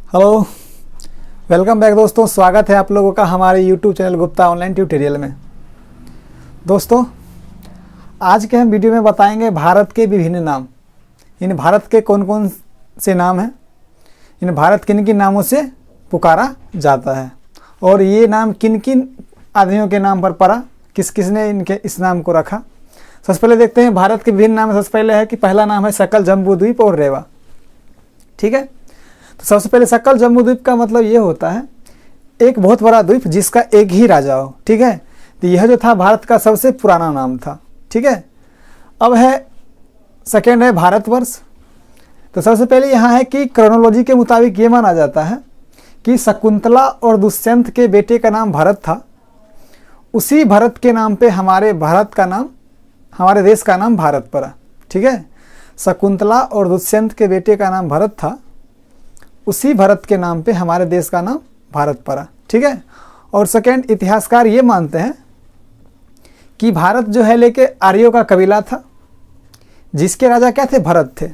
Hello, welcome back दोस्तों। स्वागत है आप लोगों का हमारे YouTube channel Gupta online tutorial में। दोस्तों, आज के हम वीडियो में बताएंगे भारत के विभिन्न नाम। इन भारत के कौन कौन से नाम हैं, इन भारत किन किन नामों से पुकारा जाता है और ये नाम किन किन आदमियों के नाम पर पड़ा, किस किस ने इनके इस नाम को रखा। सबसे पहले देखते हैं भारत के विभिन्न नाम। सबसे पहले है कि पहला नाम है सकल जम्बूद्वीप और रेवा। ठीक है, तो सबसे पहले सकल जम्बूद्वीप का मतलब ये होता है एक बहुत बड़ा द्वीप जिसका एक ही राजा हो। ठीक है, तो यह जो था भारत का सबसे पुराना नाम था। ठीक है, अब है सेकेंड है भारतवर्ष। तो सबसे पहले यहाँ है कि क्रोनोलॉजी के मुताबिक ये माना जाता है कि शकुंतला और दुष्यंत के बेटे का नाम भरत था। उसी भरत के नाम पे हमारे देश का नाम भारत पड़ा। ठीक है, शकुंतला और दुष्यंत के बेटे का नाम भरत था, उसी भरत के नाम पे हमारे देश का नाम भारत पड़ा। ठीक है, और सेकेंड, इतिहासकार ये मानते हैं कि भारत जो है लेके आर्यों का कबीला था जिसके राजा क्या थे, भरत थे।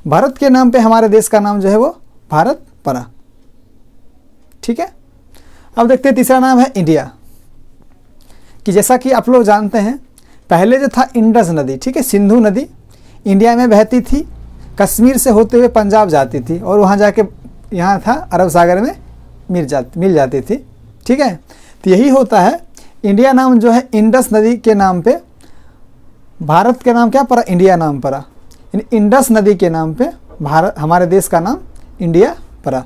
भरत के नाम पे हमारे देश का नाम जो है वो भारत पड़ा। ठीक है, अब देखते हैं तीसरा नाम है इंडिया। कि जैसा कि आप लोग जानते हैं पहले जो था इंडस नदी, ठीक है, सिंधु नदी इंडिया में बहती थी, कश्मीर से होते हुए पंजाब जाती थी और वहाँ जाके यहाँ था अरब सागर में मिल जाती थी। ठीक है, तो यही होता है इंडिया नाम जो है इंडस नदी के नाम पे भारत के नाम क्या पड़ा, इंडिया नाम पड़ा। इंडस नदी के नाम पे भारत हमारे देश का नाम इंडिया पड़ा।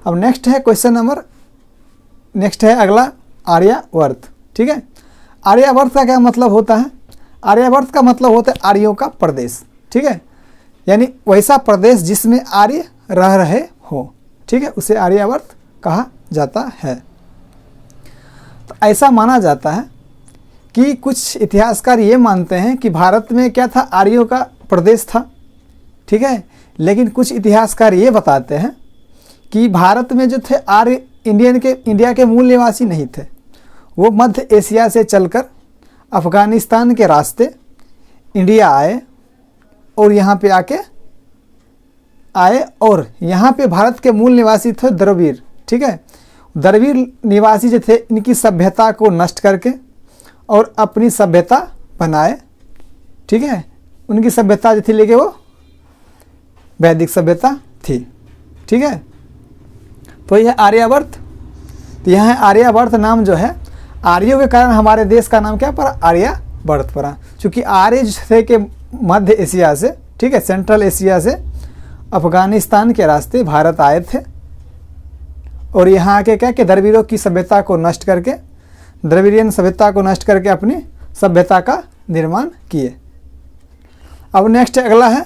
अब नेक्स्ट है अगला आर्यावर्त। ठीक है, आर्यावर्त का क्या मतलब होता है? आर्यावर्त का मतलब होता है आर्यों का प्रदेश। ठीक है, यानी वैसा प्रदेश जिसमें आर्य रह रहे हो। ठीक है, उसे आर्यावर्त कहा जाता है। तो ऐसा माना जाता है कि कुछ इतिहासकार ये मानते हैं कि भारत में क्या था, आर्यों का प्रदेश था। ठीक है, लेकिन कुछ इतिहासकार ये बताते हैं कि भारत में जो थे आर्य इंडिया के मूल निवासी नहीं थे। वो मध्य एशिया से चलकर अफ़गानिस्तान के रास्ते इंडिया आए और यहाँ पे आए और यहाँ पे भारत के मूल निवासी थे द्रविड़। ठीक है, द्रविड़ निवासी जो थे इनकी सभ्यता को नष्ट करके और अपनी सभ्यता बनाए। ठीक है, उनकी सभ्यता जो थी लेके वो वैदिक सभ्यता थी। ठीक है, तो यह आर्यावर्त। तो यहाँ आर्यावर्त नाम जो है आर्यों के कारण हमारे देश का नाम क्या पड़ा, आर्यावर्त पड़ा। चूँकि आर्य जो थे कि मध्य एशिया से, ठीक है, सेंट्रल एशिया से अफ़गानिस्तान के रास्ते भारत आए थे और यहाँ आके क्या कि द्रविड़ों की सभ्यता को नष्ट करके, द्रविड़ियन सभ्यता को नष्ट करके अपनी सभ्यता का निर्माण किए। अब नेक्स्ट अगला है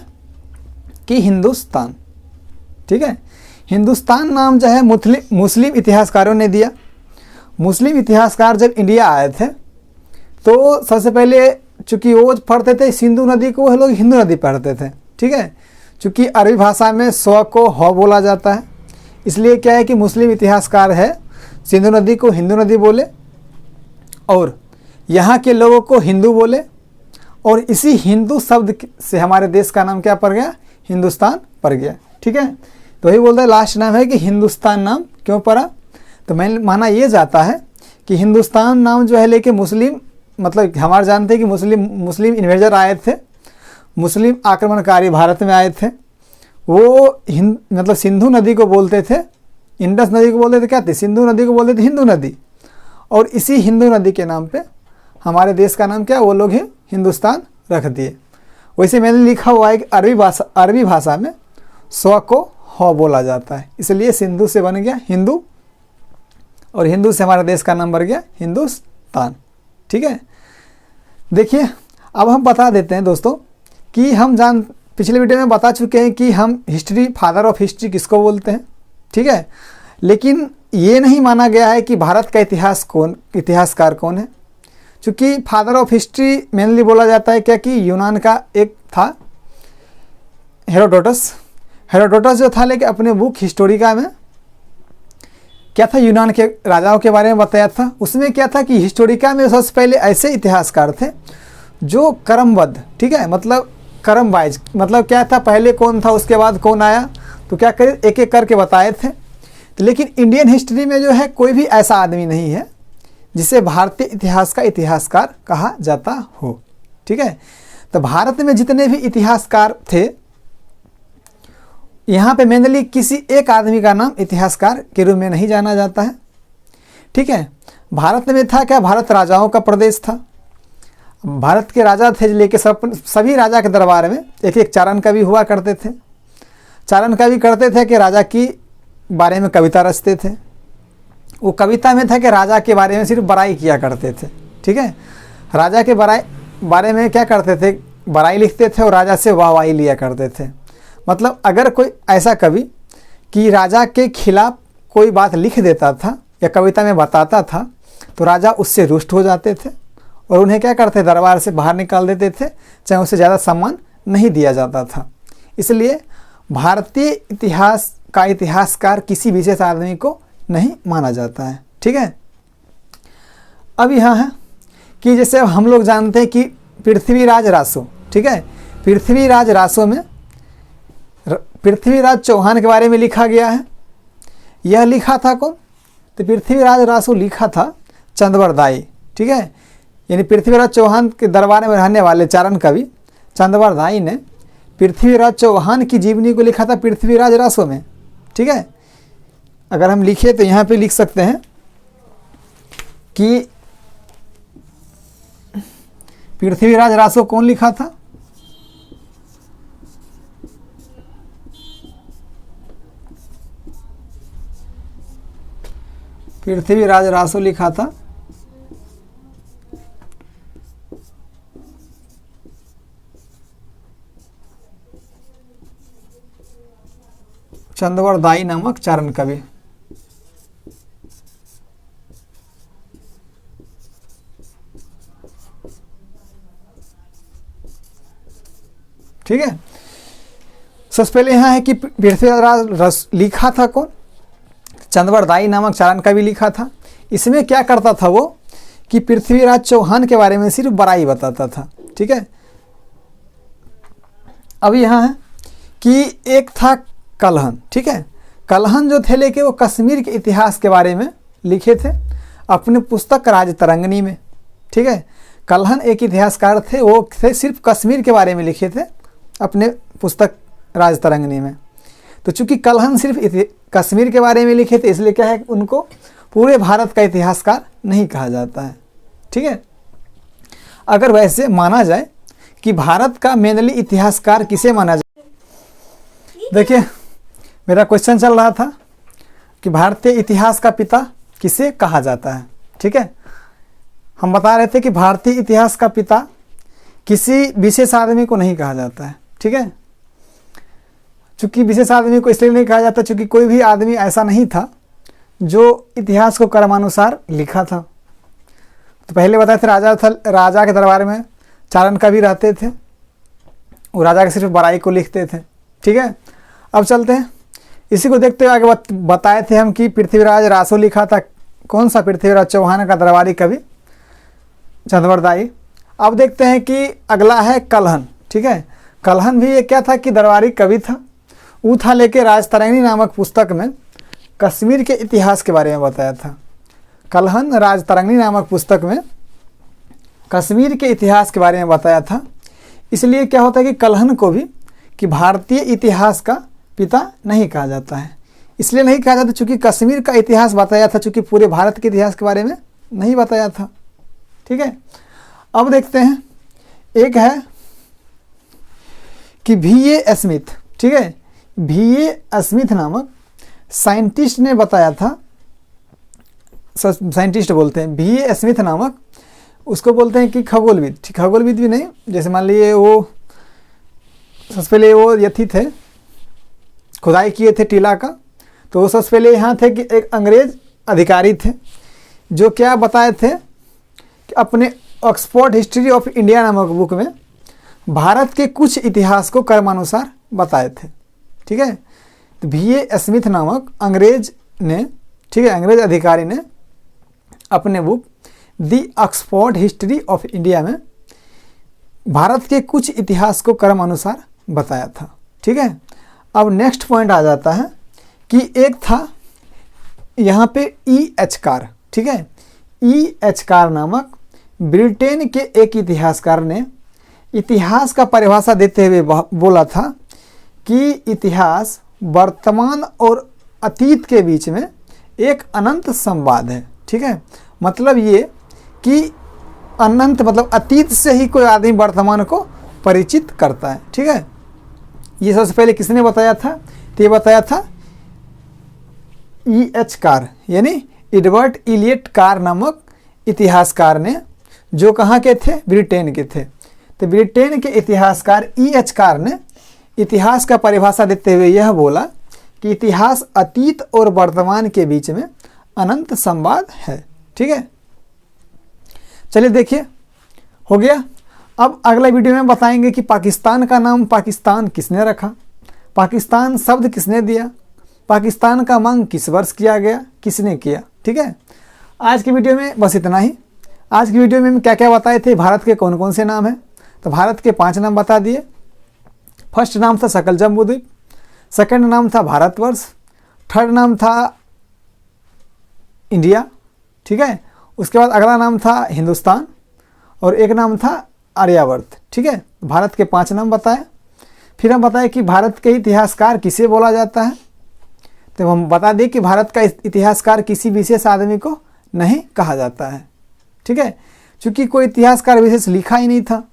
कि हिंदुस्तान। ठीक है, हिंदुस्तान नाम जो है मुस्लिम इतिहासकारों ने दिया। मुस्लिम इतिहासकार जब इंडिया आए थे तो सबसे पहले चूँकि वो पढ़ते थे सिंधु नदी को, वो लोग हिंदू नदी पढ़ते थे। ठीक है, चूँकि अरबी भाषा में स्व को ह बोला जाता है, इसलिए क्या है कि मुस्लिम इतिहासकार है सिंधु नदी को हिंदू नदी बोले और यहाँ के लोगों को हिंदू बोले और इसी हिंदू शब्द से हमारे देश का नाम क्या पड़ गया, हिंदुस्तान पड़ गया। ठीक है, तो वही बोलते हैं लास्ट नाम है कि हिंदुस्तान नाम क्यों पड़ा। तो माना ये जाता है कि हिंदुस्तान नाम जो है लेके मुस्लिम, मतलब हमारे जानते हैं कि मुस्लिम इन्वेजर आए थे, मुस्लिम आक्रमणकारी भारत में आए थे। वो मतलब सिंधु नदी को बोलते थे, इंडस नदी को बोलते थे क्या थे, सिंधु नदी को बोलते थे हिंदू नदी। और इसी हिंदू नदी के नाम पे हमारे देश का नाम क्या, वो लोग ही हिंदुस्तान रख दिए। वैसे मैंने लिखा हुआ है कि अरबी भाषा में स्व को ह बोला जाता है, इसलिए सिंधु से बन गया हिंदू और हिंदू से हमारे देश का नाम बढ़ गया हिंदुस्तान। ठीक है, देखिए अब हम बता देते हैं दोस्तों कि पिछले वीडियो में बता चुके हैं कि हम फादर ऑफ हिस्ट्री किसको बोलते हैं। ठीक है, लेकिन ये नहीं माना गया है कि भारत का इतिहासकार कौन है। चूँकि फादर ऑफ हिस्ट्री मेनली बोला जाता है क्या कि यूनान का एक था हेरोडोटस जो था, लेकिन अपने बुक हिस्टोरिका में क्या था, यूनान के राजाओं के बारे में बताया था। उसमें क्या था कि हिस्टोरिका में सबसे पहले ऐसे इतिहासकार थे जो क्रमबद्ध, ठीक है, मतलब क्रम वाइज, मतलब क्या था, पहले कौन था उसके बाद कौन आया, तो क्या करे, एक एक करके बताए थे। लेकिन इंडियन हिस्ट्री में जो है कोई भी ऐसा आदमी नहीं है जिसे भारतीय इतिहास का इतिहासकार कहा जाता हो। ठीक है, तो भारत में जितने भी इतिहासकार थे, यहाँ पे मेनली किसी एक आदमी का नाम इतिहासकार के रूप में नहीं जाना जाता है। ठीक है, भारत में था क्या, भारत राजाओं का प्रदेश था। भारत के राजा थे लेके सभी राजा के दरबार में एक एक चारण कवि हुआ करते थे। चारण कवि करते थे कि राजा की बारे में कविता रचते थे। वो कविता में था कि राजा के बारे में सिर्फ बड़ाई किया करते थे। ठीक है, राजा के बारे में क्या करते थे, बड़ाई लिखते थे और राजा से वाहवाही लिया करते थे। मतलब अगर कोई ऐसा कवि कि राजा के खिलाफ कोई बात लिख देता था या कविता में बताता था तो राजा उससे रुष्ट हो जाते थे और उन्हें क्या करते, दरबार से बाहर निकाल देते थे, चाहे उससे ज़्यादा सम्मान नहीं दिया जाता था। इसलिए भारतीय इतिहास का इतिहासकार किसी विशेष आदमी को नहीं माना जाता है। ठीक है, अब यहाँ है कि जैसे हम लोग जानते हैं कि पृथ्वीराज रासो, ठीक है, पृथ्वीराज रासो में पृथ्वीराज चौहान के बारे में लिखा गया है। यह लिखा था कौन, तो पृथ्वीराज रासो लिखा था चंदवरदाई। ठीक है, यानी पृथ्वीराज चौहान के दरबार में रहने वाले चारण कवि चंदवरदाई ने पृथ्वीराज चौहान की जीवनी को लिखा था पृथ्वीराज रासो में। ठीक है, अगर हम लिखे तो यहाँ पे लिख सकते हैं कि पृथ्वीराज रासो कौन लिखा था, पृथ्वीराज रासो लिखा था चंदवरदाई नामक चारण कवि। ठीक है, सबसे पहले यहाँ है कि पृथ्वीराज लिखा था कौन, चंदवरदाई नामक चारण कवि लिखा था। इसमें क्या करता था वो कि पृथ्वीराज चौहान के बारे में सिर्फ बड़ाई बताता था। ठीक है, अब यहाँ है कि एक था कलहन। ठीक है, कलहन जो थे लेके वो कश्मीर के इतिहास के बारे में लिखे थे अपने पुस्तक राजतरंगिणी में। ठीक है, कलहन एक इतिहासकार थे, वो थे सिर्फ कश्मीर के बारे में लिखे थे अपने पुस्तक राजतरंगिणी में। तो चूंकि कलहन सिर्फ कश्मीर के बारे में लिखे थे इसलिए क्या है, उनको पूरे भारत का इतिहासकार नहीं कहा जाता है। ठीक है, अगर वैसे माना जाए कि भारत का मेनली इतिहासकार किसे माना जाए, देखिए मेरा क्वेश्चन चल रहा था कि भारतीय इतिहास का पिता किसे कहा जाता है। ठीक है, हम बता रहे थे कि भारतीय इतिहास का पिता किसी विशेष आदमी को नहीं कहा जाता है। ठीक है, चूंकि विशेष आदमी को इसलिए नहीं कहा जाता चूंकि कोई भी आदमी ऐसा नहीं था जो इतिहास को क्रमानुसार लिखा था। तो पहले बताए थे राजा के दरबार में चारण कवि रहते थे, वो राजा के सिर्फ बड़ाई को लिखते थे। ठीक है, अब चलते हैं इसी को देखते हुए आगे बताए थे हम कि पृथ्वीराज रासो लिखा था कौन सा, पृथ्वीराज चौहान का दरबारी कवि चंदवरदाई। अब देखते हैं कि अगला है कलहन। ठीक है, कलहन भी एक क्या था कि दरबारी कवि था। वो था लेके राजतरंगिणी नामक पुस्तक में कश्मीर के इतिहास के बारे में बताया था। कलहन राजतरंगिणी नामक पुस्तक में कश्मीर के इतिहास के बारे में बताया था। इसलिए क्या होता है कि कलहन को भी कि भारतीय इतिहास का पिता नहीं कहा जाता है। इसलिए नहीं कहा जाता चूँकि कश्मीर का इतिहास बताया था, चूँकि पूरे भारत के इतिहास के बारे में नहीं बताया था। ठीक है, अब देखते हैं एक है कि V.A. स्मिथ। ठीक है, V.A. स्मिथ नामक साइंटिस्ट ने बताया था, साइंटिस्ट बोलते हैं V.A. स्मिथ नामक, उसको बोलते हैं कि खगोलविद। खगोलविद भी नहीं, जैसे मान लीजिए वो सबसे पहले वो यथी थे, खुदाई किए थे टीला का, तो वो सबसे पहले यहाँ थे कि एक अंग्रेज अधिकारी थे जो क्या बताए थे कि अपने ऑक्सफोर्ड हिस्ट्री ऑफ इंडिया नामक बुक में भारत के कुछ इतिहास को क्रमानुसार बताए थे। ठीक है, तो V.A. स्मिथ नामक अंग्रेज ने, ठीक है, अंग्रेज अधिकारी ने अपने book the Oxford history of India में भारत के कुछ इतिहास को क्रम अनुसार बताया था। ठीक है, अब नेक्स्ट पॉइंट आ जाता है कि एक था यहाँ पे EH कार, ठीक है। EH कार नामक ब्रिटेन के एक इतिहासकार ने इतिहास का परिभाषा देते हुए बोला था कि इतिहास वर्तमान और अतीत के बीच में एक अनंत संवाद है, ठीक है। मतलब ये कि अनंत मतलब अतीत से ही कोई आदमी वर्तमान को परिचित करता है, ठीक है। ये सबसे पहले किसने बताया था? तो ये बताया था EH कार यानी एडवर्ड इलियट कार नामक इतिहासकार ने, जो कहाँ के थे? ब्रिटेन के थे। तो ब्रिटेन के इतिहासकार EH कार ने इतिहास का परिभाषा देते हुए यह बोला कि इतिहास अतीत और वर्तमान के बीच में अनंत संवाद है, ठीक है। चलिए देखिए, हो गया। अब अगला वीडियो में बताएंगे कि पाकिस्तान का नाम पाकिस्तान किसने रखा, पाकिस्तान शब्द किसने दिया, पाकिस्तान का मांग किस वर्ष किया गया, किसने किया, ठीक है। आज की वीडियो में बस इतना ही। आज की वीडियो में हम क्या क्या बताए थे, भारत के कौन कौन से नाम हैं। तो भारत के 5 नाम बता दिए। फर्स्ट नाम था सकल जम्बूद्वीप, सेकंड नाम था भारतवर्ष, थर्ड नाम था इंडिया, ठीक है। उसके बाद अगला नाम था हिंदुस्तान और एक नाम था आर्यावर्त, ठीक है। भारत के 5 नाम बताए। फिर हम बताए कि भारत के इतिहासकार किसे बोला जाता है। तो हम बता दें कि भारत का इतिहासकार किसी विशेष आदमी को नहीं कहा जाता है, ठीक है, क्योंकि कोई इतिहासकार विशेष लिखा ही नहीं था।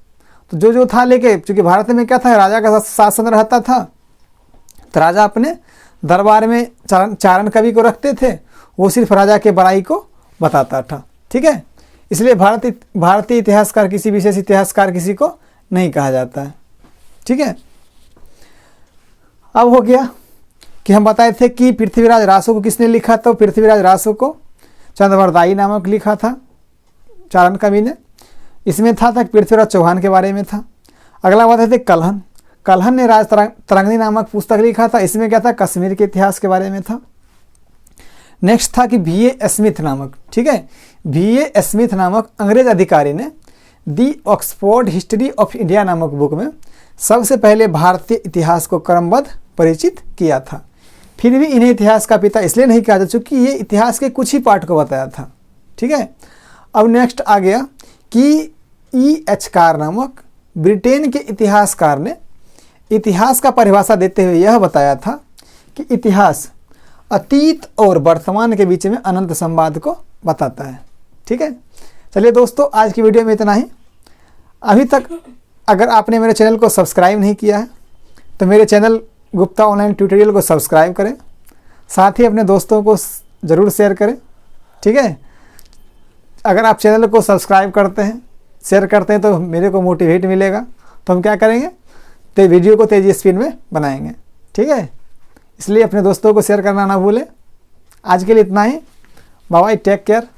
तो जो था लेके, क्योंकि भारत में क्या था, राजा का शासन रहता था, तो राजा अपने दरबार में चारण कवि को रखते थे, वो सिर्फ राजा के बड़ाई को बताता था, ठीक है। इसलिए भारतीय इतिहासकार किसी विशेष इतिहासकार किसी को नहीं कहा जाता है, ठीक है। अब हो गया कि हम बताए थे कि पृथ्वीराज रासो को किसने लिखा, तो पृथ्वीराज रासो को चंद्रवरदायी नामक लिखा था चारण कवि ने। इसमें था पृथ्वीराज चौहान के बारे में था। अगला बताए थे कल्हन, कल्हन ने राज तरंगिणी नामक पुस्तक लिखा था। इसमें क्या था, कश्मीर के इतिहास के बारे में था। नेक्स्ट था कि VA स्मिथ नामक, ठीक है, VA स्मिथ नामक अंग्रेज अधिकारी ने दी ऑक्सफोर्ड हिस्ट्री ऑफ इंडिया नामक बुक में सबसे पहले भारतीय इतिहास को क्रमबद्ध परिचित किया था। फिर भी इन्हें इतिहास का पिता इसलिए नहीं कहा जा, चूँकि ये इतिहास के कुछ ही पार्ट को बताया था, ठीक है। अब नेक्स्ट आ गया कि EH कार नामक ब्रिटेन के इतिहासकार ने इतिहास का परिभाषा देते हुए यह बताया था कि इतिहास अतीत और वर्तमान के बीच में अनंत संवाद को बताता है, ठीक है। चलिए दोस्तों, आज की वीडियो में इतना ही। अभी तक अगर आपने मेरे चैनल को सब्सक्राइब नहीं किया है तो मेरे चैनल गुप्ता ऑनलाइन ट्यूटोरियल को सब्सक्राइब करें, साथ ही अपने दोस्तों को ज़रूर शेयर करें, ठीक है। अगर आप चैनल को सब्सक्राइब करते हैं, शेयर करते हैं तो मेरे को मोटिवेट मिलेगा, तो हम क्या करेंगे, तो वीडियो को तेज़ी स्पीड में बनाएंगे, ठीक है। इसलिए अपने दोस्तों को शेयर करना ना भूलें। आज के लिए इतना ही। Bye bye, take care.